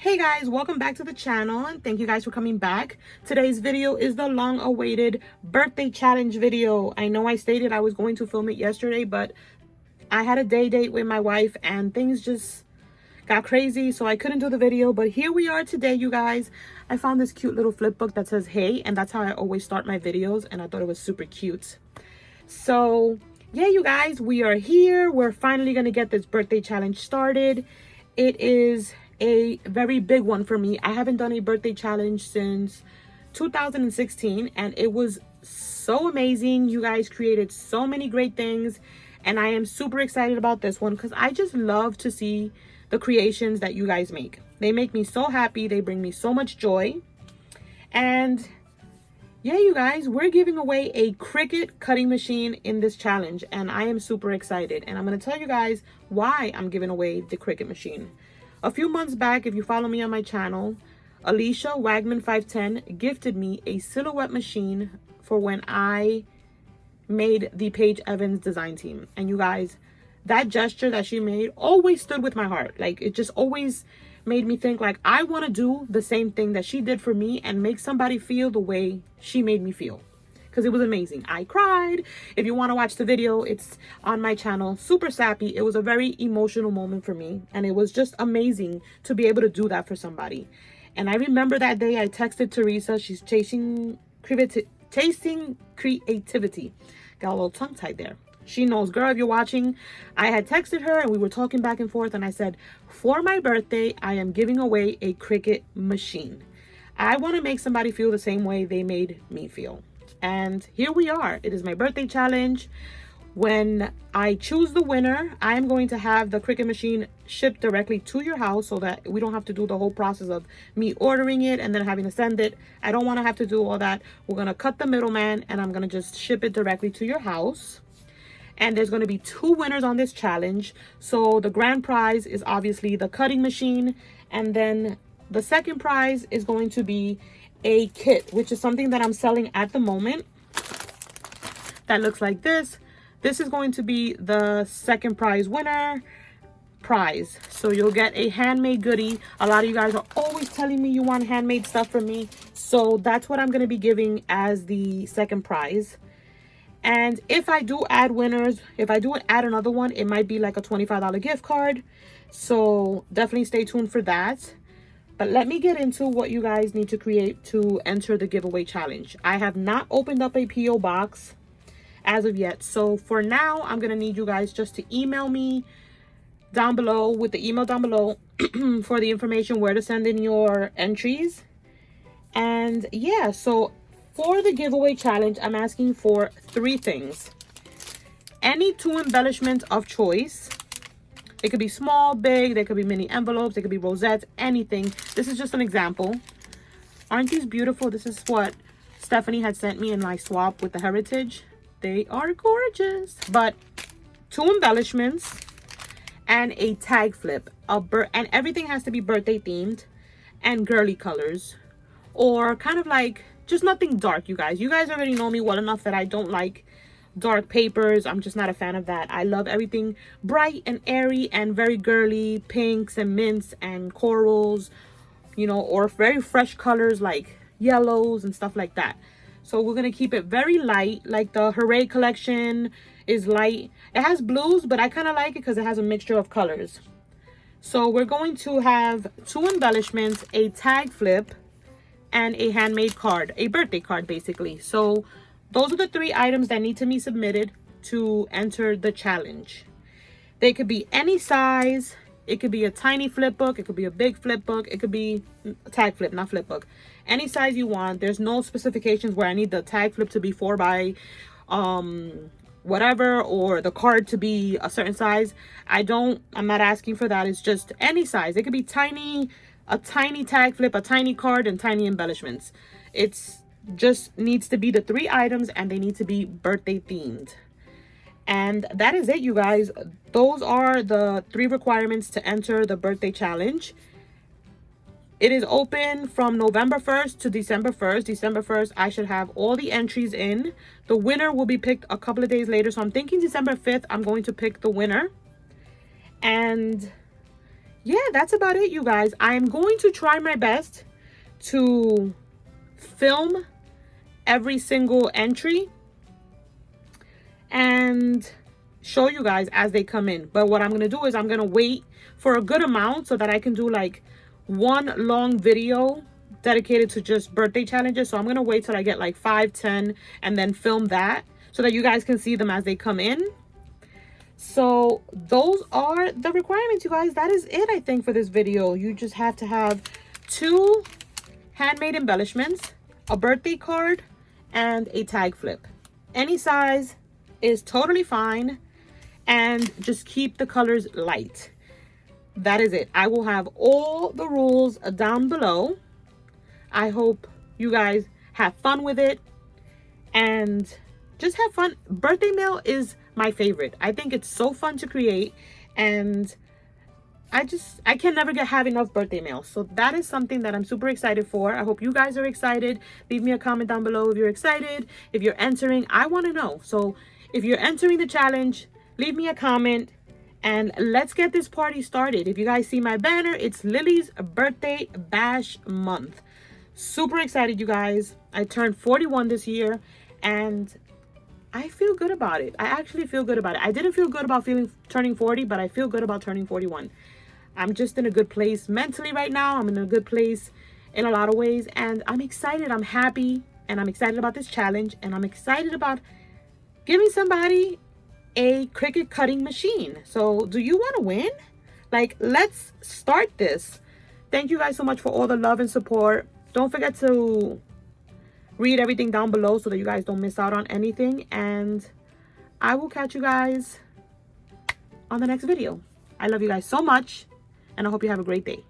Hey guys, welcome back to the channel and thank you guys for coming back. Today's video is the long-awaited birthday challenge video. I know I stated I was going to film it yesterday, but I had a day date with my wife and things just got crazy, so I couldn't do the video. But here we are today, you guys. I found this cute little flip book that says hey, and that's how I always start my videos, and I thought it was super cute. So yeah, you guys, we are here. We're finally gonna get this birthday challenge started. It is a very big one for me. I haven't done a birthday challenge since 2016 and it was so amazing. You guys created so many great things and I am super excited about this one because I just love to see the creations that you guys make. They make me so happy. They bring me so much joy. And yeah, you guys, we're giving away a Cricut cutting machine in this challenge and I am super excited. And I'm going to tell you guys why I'm giving away the Cricut machine. A few months back, if you follow me on my channel, Alicia Wagman 510 gifted me a silhouette machine for when I made the Paige Evans design team. And you guys, that gesture that she made always stood with my heart. Like, it just always made me think like I want to do the same thing that she did for me and make somebody feel the way she made me feel. Because it was amazing. I cried. If you want to watch the video, it's on my channel. Super sappy. It was a very emotional moment for me. And it was just amazing to be able to do that for somebody. And I remember that day I texted Teresa. She's chasing creativity. Got a little tongue tied there. She knows, girl, if you're watching, I had texted her and we were talking back and forth. And I said, for my birthday, I am giving away a Cricut machine. I want to make somebody feel the same way they made me feel. And here we are. It is my birthday challenge. When I choose the winner, I am going to have the Cricut machine shipped directly to your house so that we don't have to do the whole process of me ordering it and then having to send it. I don't want to have to do all that. We're going to cut the middleman and I'm going to just ship it directly to your house. And there's going to be 2 winners on this challenge. So the grand prize is obviously the cutting machine. And then the second prize is going to be a kit, which is something that I'm selling at the moment that looks like this. This is going to be the second prize winner prize. So you'll get a handmade goodie. A lot of you guys are always telling me you want handmade stuff from me. So that's what I'm going to be giving as the second prize. And if I do add winners, if I do add another one, it might be like a $25 gift card. So definitely stay tuned for that. But let me get into what you guys need to create to enter the giveaway challenge. I have not opened up a P.O. box as of yet. So for now, I'm going to need you guys just to email me down below with the email down below for the information where to send in your entries. And yeah, so for the giveaway challenge, I'm asking for 3 things. Any 2 embellishments of choice. It could be small, big, there could be mini envelopes, there could be rosettes, anything. This is just an example. Aren't these beautiful? This is what Stephanie had sent me in my swap with the Heritage. They are gorgeous. But 2 embellishments and a tag flip. And everything has to be birthday themed and girly colors. Or kind of like, just nothing dark, you guys. You guys already know me well enough that I don't like dark papers. I'm just not a fan of that. I love everything bright and airy and very girly, pinks and mints and corals, you know, or very fresh colors like yellows and stuff like that. So we're going to keep it very light. Like the Hooray collection is light. It has blues, but I kind of like it because it has a mixture of colors. So we're going to have 2 embellishments, a tag flip, and a handmade card, a birthday card basically. So those are the 3 items that need to be submitted to enter the challenge. They could be any size. It could be a tiny flip book. It could be a big flip book. It could be a tag flip, not flip book. Any size you want. There's no specifications where I need the tag flip to be 4 by whatever, or the card to be a certain size. I'm not asking for that. It's just any size. It could be tiny, a tiny tag flip, a tiny card, and tiny embellishments. It's just needs to be the 3 items and they need to be birthday themed. And that is it, you guys. Those are the 3 requirements to enter the birthday challenge. It is open from November 1st to December 1st. December 1st, I should have all the entries in. The winner will be picked a couple of days later. So I'm thinking December 5th, I'm going to pick the winner. And yeah, that's about it, you guys. I am going to try my best to film every single entry and show you guys as they come in. But what I'm going to do is I'm going to wait for a good amount so that I can do like one long video dedicated to just birthday challenges. So I'm going to wait till I get like 5, 10, and then film that so that you guys can see them as they come in. So those are the requirements, you guys. That is it, I think, for this video. You just have to have 2 handmade embellishments, a birthday card, and a tag flip. Any size is totally fine, and just keep the colors light. That is it. I will have all the rules down below. I hope you guys have fun with it and just have fun. Birthday mail is my favorite. I think it's so fun to create, and I can never have enough birthday mail. So that is something that I'm super excited for. I hope you guys are excited. Leave me a comment down below if you're excited. If you're entering, I want to know. So if you're entering the challenge, leave me a comment and let's get this party started. If you guys see my banner, it's Lily's birthday bash month. Super excited, you guys. I turned 41 this year and I feel good about it. I actually feel good about it. I didn't feel good about turning 40, but I feel good about turning 41. I'm just in a good place mentally right now. I'm in a good place in a lot of ways, and I'm excited. I'm happy, and I'm excited about this challenge, and I'm excited about giving somebody a Cricut cutting machine. So do you want to win? Like, let's start this. Thank you guys so much for all the love and support. Don't forget to read everything down below so that you guys don't miss out on anything, and I will catch you guys on the next video. I love you guys so much, and I hope you have a great day.